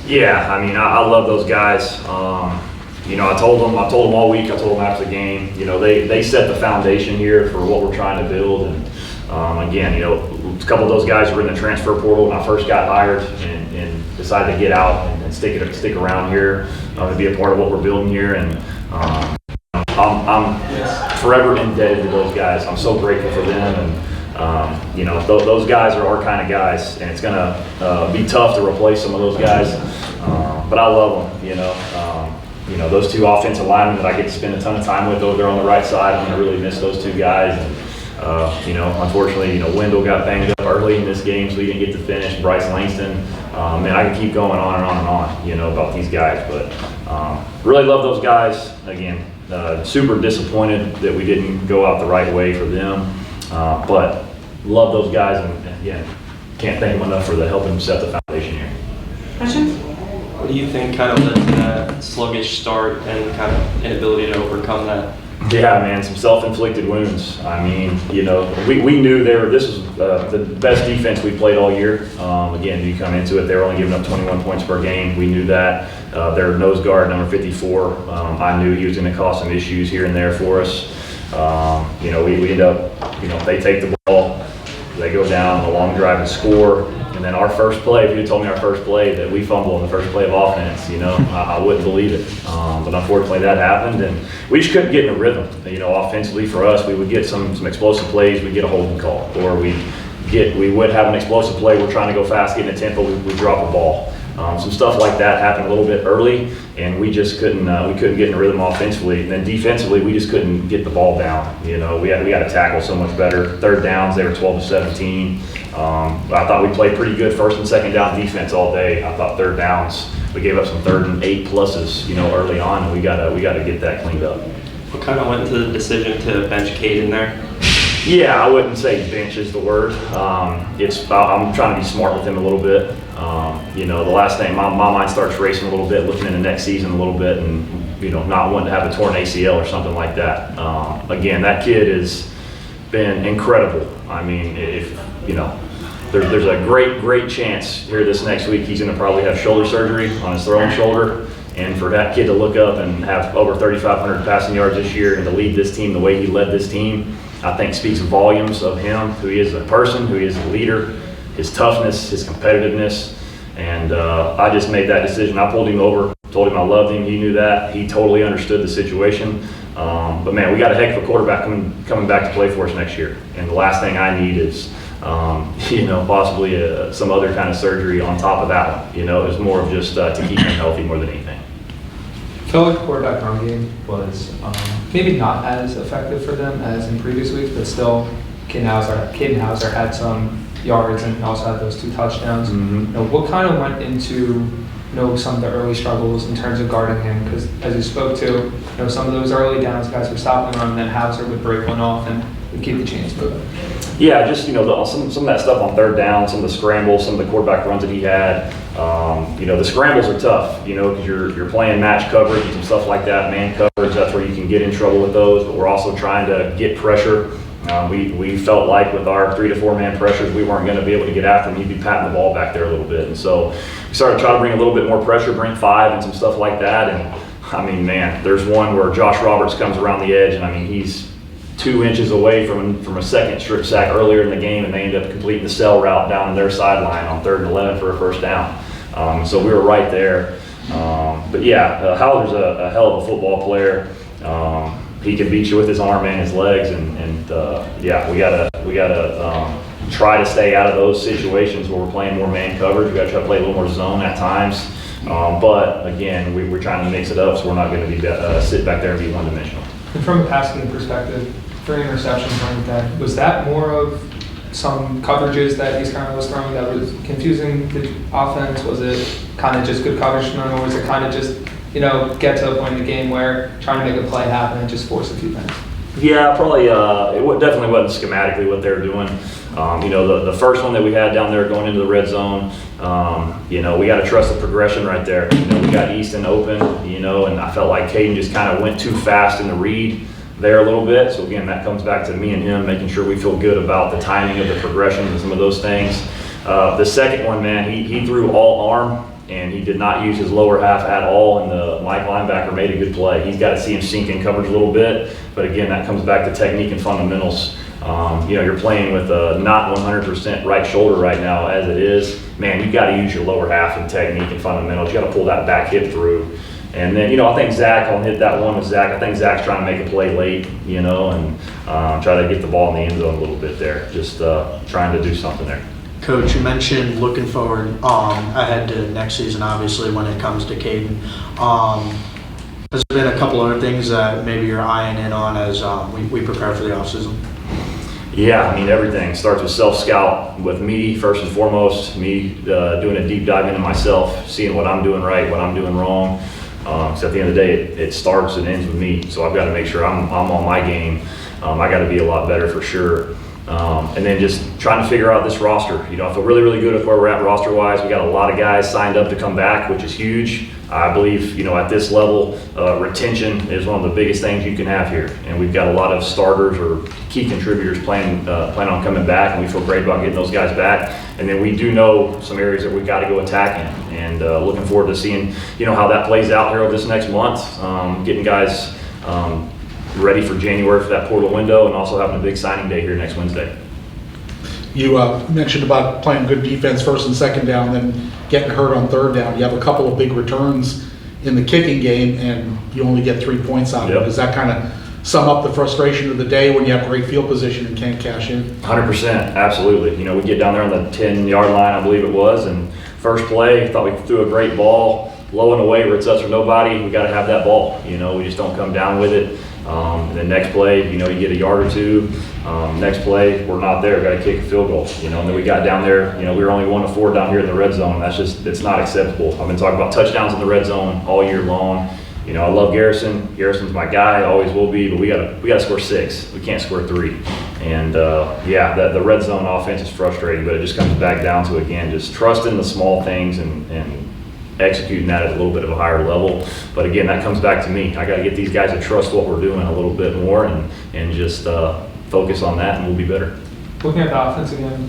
Yeah, I mean, I love those guys. I told them all week. I told them after the game. They set the foundation here for what we're trying to build. And again, a couple of those guys were in the transfer portal when I first got hired, and decided to get out and stick around here to be a part of what we're building here. And I'm forever indebted to those guys. I'm so grateful for them. And those guys are our kind of guys, and it's gonna be tough to replace some of those guys. But I love them. Those two offensive linemen that I get to spend a ton of time with over there on the right side, I'm gonna really miss those two guys. And unfortunately, Wendell got banged up early in this game, so he didn't get to finish. Bryce Langston, and I can keep going on and on and on, about these guys. But really love those guys. Again, super disappointed that we didn't go out the right way for them. But love those guys, and again, can't thank them enough for helping set the foundation here. Questions? What do you think kind of led to that sluggish start and kind of inability to overcome that? Yeah, man, some self-inflicted wounds. I mean, we knew this was the best defense we played all year. Again, you come into it, they were only giving up 21 points per game. We knew that. Their nose guard, number 54, I knew he was going to cause some issues here and there for us. We end up, they take the ball, they go down a long drive and score. And then our first play, if you had told me our first play that we fumble in the first play of offense, I wouldn't believe it. But unfortunately that happened, and we just couldn't get in a rhythm. Offensively for us, we would get some explosive plays, we'd get a holding call, or we would have an explosive play, we're trying to go fast, get in a tempo, we drop a ball. Some stuff like that happened a little bit early, and we just couldn't get in a rhythm offensively. And then defensively, we just couldn't get the ball down. We got to tackle so much better. Third downs, they were 12-17. I thought we played pretty good first and second down defense all day. I thought third downs, we gave up some 3rd and 8 pluses, early on, and we got to get that cleaned up. What kind of went into the decision to bench Cade in there? Yeah, I wouldn't say bench is the word. I'm trying to be smart with him a little bit. The last thing, my mind starts racing a little bit, looking into next season a little bit, and not wanting to have a torn ACL or something like that. Again, that kid has been incredible. I mean, if there's a great chance here this next week he's going to probably have shoulder surgery on his throwing shoulder. And for that kid to look up and have over 3,500 passing yards this year and to lead this team the way he led this team, I think speaks volumes of him, who he is as a person, who he is as a leader, his toughness, his competitiveness. And I just made that decision. I pulled him over, told him I loved him. He knew that. He totally understood the situation. But man, we got a heck of a quarterback coming back to play for us next year. And the last thing I need is, possibly some other kind of surgery on top of that one. It was more of just to keep him healthy more than anything. I felt like the quarterback run game was maybe not as effective for them as in previous weeks, but still, Caden Hauser had some yards and also had those 2 touchdowns. Mm-hmm. What kind of went into some of the early struggles in terms of guarding him? Because as you spoke to, some of those early downs, guys were stopping the run, and then Hauser would break one off and would keep the chains moving. Yeah, just some of that stuff on third down, some of the scrambles, some of the quarterback runs that he had. The scrambles are tough, because you're playing match coverage and some stuff like that, man coverage. That's where you can get in trouble with those. But we're also trying to get pressure. We felt like with our 3 to 4 man pressures, we weren't going to be able to get after him. He'd be patting the ball back there a little bit, and so we started trying to bring a little bit more pressure, bring 5 and some stuff like that. And I mean, man, there's one where Josh Roberts comes around the edge, and I mean he's 2 inches away from a second strip sack earlier in the game, and they end up completing the sell route down their sideline on 3rd and 11 for a first down. So we were right there. But yeah, Howler's a hell of a football player. He can beat you with his arm and his legs, and yeah, we gotta try to stay out of those situations where we're playing more man coverage. We gotta try to play a little more zone at times. But again, we're trying to mix it up, so we're not going to be sit back there and be one-dimensional. And from a passing perspective, 3 interceptions like that, was that more of some coverages that East Carolina was throwing that was confusing the offense? Was it kind of just good coverage, or was it kind of just, get to a point in the game where trying to make a play happen and just force a few things? Yeah, probably. It definitely wasn't schematically what they were doing. The first one that we had down there going into the red zone, we got to trust the progression right there. We got Easton open, and I felt like Caden just kind of went too fast in the read there a little bit. So again, that comes back to me and him making sure we feel good about the timing of the progression and some of those things. The second one, man, he threw all arm, and he did not use his lower half at all, and the Mike linebacker made a good play. He's got to see him sink in coverage a little bit, but again, that comes back to technique and fundamentals. You're playing with a not 100% right shoulder right now as it is. Man, you got to use your lower half and technique and fundamentals. You got to pull that back hip through. And then, I think Zach, I'll hit that one with Zach. I think Zach's trying to make a play late, and try to get the ball in the end zone a little bit there. Just trying to do something there. Coach, you mentioned looking forward ahead to next season, obviously, when it comes to Caden. There's been a couple other things that maybe you're eyeing in on as we prepare for the offseason. Yeah, everything starts with self-scout with me first and foremost, me doing a deep dive into myself, seeing what I'm doing right, what I'm doing wrong. Because at the end of the day, it starts and ends with me. So I've got to make sure I'm on my game. I got to be a lot better for sure. And then just trying to figure out this roster. I feel really, really good with where we're at roster-wise. We got a lot of guys signed up to come back, which is huge. I believe, at this level, retention is one of the biggest things you can have here. And we've got a lot of starters or key contributors plan on coming back, and we feel great about getting those guys back. And then we do know some areas that we've got to go attacking, and looking forward to seeing, how that plays out here over this next month, getting guys ready for January for that portal window, and also having a big signing day here next Wednesday. You mentioned about playing good defense first and second down, then getting hurt on third down. You have a couple of big returns in the kicking game, and you only get 3 points out of it. Does that kind of sum up the frustration of the day when you have great field position and can't cash in? 100%, absolutely. We get down there on the 10-yard line, I believe it was, and first play, thought we threw a great ball, low and away where it's us or nobody. We got to have that ball. We just don't come down with it. And then next play, you get a yard or two. Next play, we're not there. Got to kick a field goal. And then we got down there. We were only 1 of 4 down here in the red zone. It's not acceptable. I've been talking about touchdowns in the red zone all year long. I love Garrison. Garrison's my guy, always will be. But we got to score 6. We can't score 3. And the red zone offense is frustrating. But it just comes back down to, again, just trusting the small things and executing that at a little bit of a higher level. But again, that comes back to me. I got to get these guys to trust what we're doing a little bit more and just focus on that, and we'll be better. Looking at the offense again,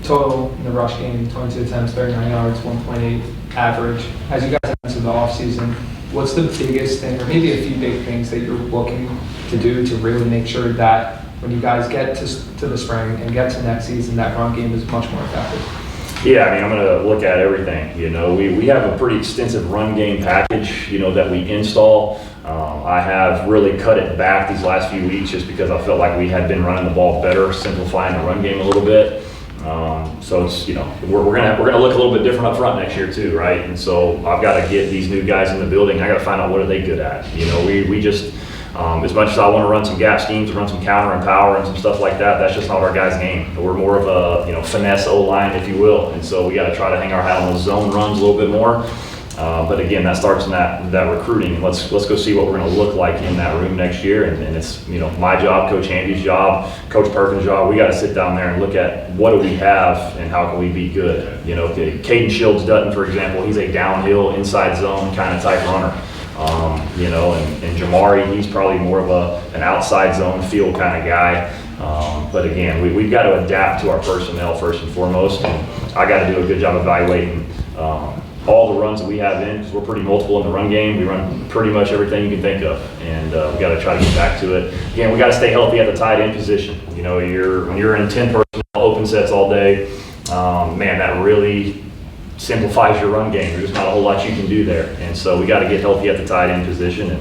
total in the rush game, 22 attempts, 39 yards, 1.8 average. As you guys head into the offseason, what's the biggest thing, or maybe a few big things that you're looking to do to really make sure that when you guys get to the spring and get to next season, that run game is much more effective? Yeah, I'm going to look at everything. We have a pretty extensive run game package, that we install. I have really cut it back these last few weeks just because I felt like we had been running the ball better, simplifying the run game a little bit. So it's, we're gonna look a little bit different up front next year too, right? And so I've got to get these new guys in the building. I got to find out what are they good at. We just as much as I want to run some gap schemes, run some counter and power and some stuff like that, that's just not our guys' game. We're more of a finesse O-line, if you will, and so we got to try to hang our hat on those zone runs a little bit more. But again, that starts in that recruiting. And let's go see what we're going to look like in that room next year. And it's my job, Coach Andy's job, Coach Perkins' job. We got to sit down there and look at what do we have and how can we be good. Caden Shields Dutton, for example, he's a downhill inside zone kind of type runner. And Jamari, he's probably more of an outside zone field kind of guy. But again, we've got to adapt to our personnel first and foremost. And I got to do a good job evaluating all the runs that we have in, because we're pretty multiple in the run game. We run pretty much everything you can think of, and we got to try to get back to it. Again, we got to stay healthy at the tight end position. When you're in 10 personnel open sets all day, man, that really simplifies your run game. There's not a whole lot you can do there, and so we got to get healthy at the tight end position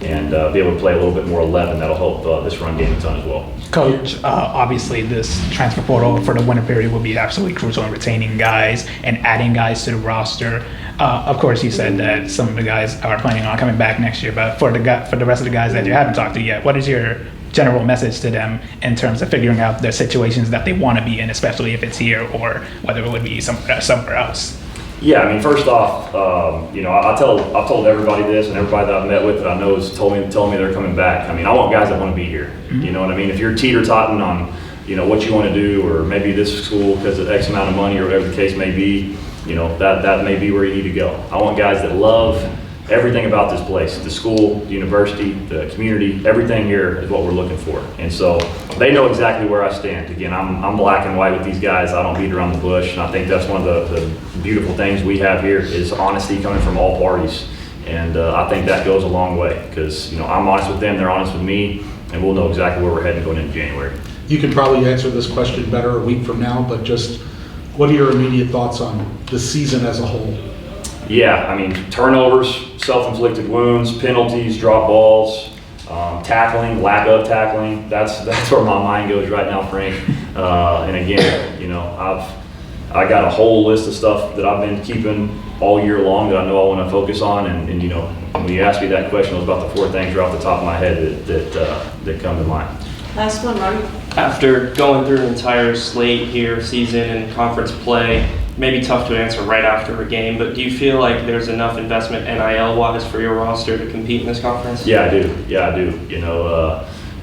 and be able to play a little bit more 11. That'll help this run game a ton as well. Coach, obviously this transfer portal for the winter period will be absolutely crucial in retaining guys and adding guys to the roster. Of course, you said that some of the guys are planning on coming back next year, but for the rest of the guys that you haven't talked to yet, what is your general message to them in terms of figuring out the situations that they want to be in, especially if it's here or whether it would be somewhere else? Yeah, first off, I've told everybody this, and everybody that I've met with that I know is telling me they're coming back. I want guys that want to be here. Mm-hmm. You know what I mean? If you're teeter-totting on, what you want to do, or maybe this school because of X amount of money or whatever the case may be, that may be where you need to go. I want guys that love everything about this place, the school, the university, the community, everything here is what we're looking for. And so they know exactly where I stand. Again, I'm black and white with these guys. I don't beat around the bush. And I think that's one of the beautiful things we have here is honesty coming from all parties. And I think that goes a long way because, I'm honest with them, they're honest with me, and we'll know exactly where we're heading going into January. You can probably answer this question better a week from now, but just what are your immediate thoughts on the season as a whole? Yeah, I mean, turnovers, self-inflicted wounds, penalties, drop balls, tackling, lack of tackling. That's where my mind goes right now, Frank. And again, I got a whole list of stuff that I've been keeping all year long that I know I want to focus on. And when you asked me that question, it was about the 4 things right off the top of my head that come to mind. Last one, Robbie. After going through an entire slate here, season and conference play, maybe tough to answer right after a game, but do you feel like there's enough investment NIL-wise for your roster to compete in this conference? Yeah, I do.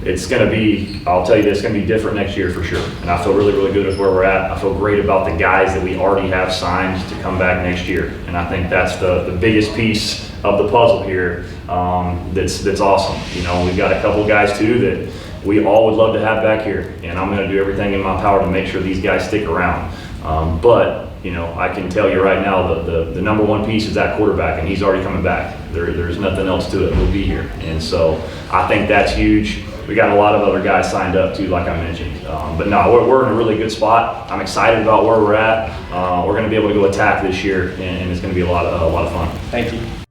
It's going to be, I'll tell you this, it's going to be different next year for sure. And I feel really, really good with where we're at. I feel great about the guys that we already have signed to come back next year. And I think that's the biggest piece of the puzzle here that's awesome. We've got a couple guys too that we all would love to have back here. And I'm going to do everything in my power to make sure these guys stick around. But I can tell you right now the number one piece is that quarterback, and he's already coming back. There's nothing else to it. We'll be here. And so I think that's huge. We got a lot of other guys signed up too, like I mentioned. But no, we're in a really good spot. I'm excited about where we're at. We're going to be able to go attack this year, and it's going to be a lot of fun. Thank you.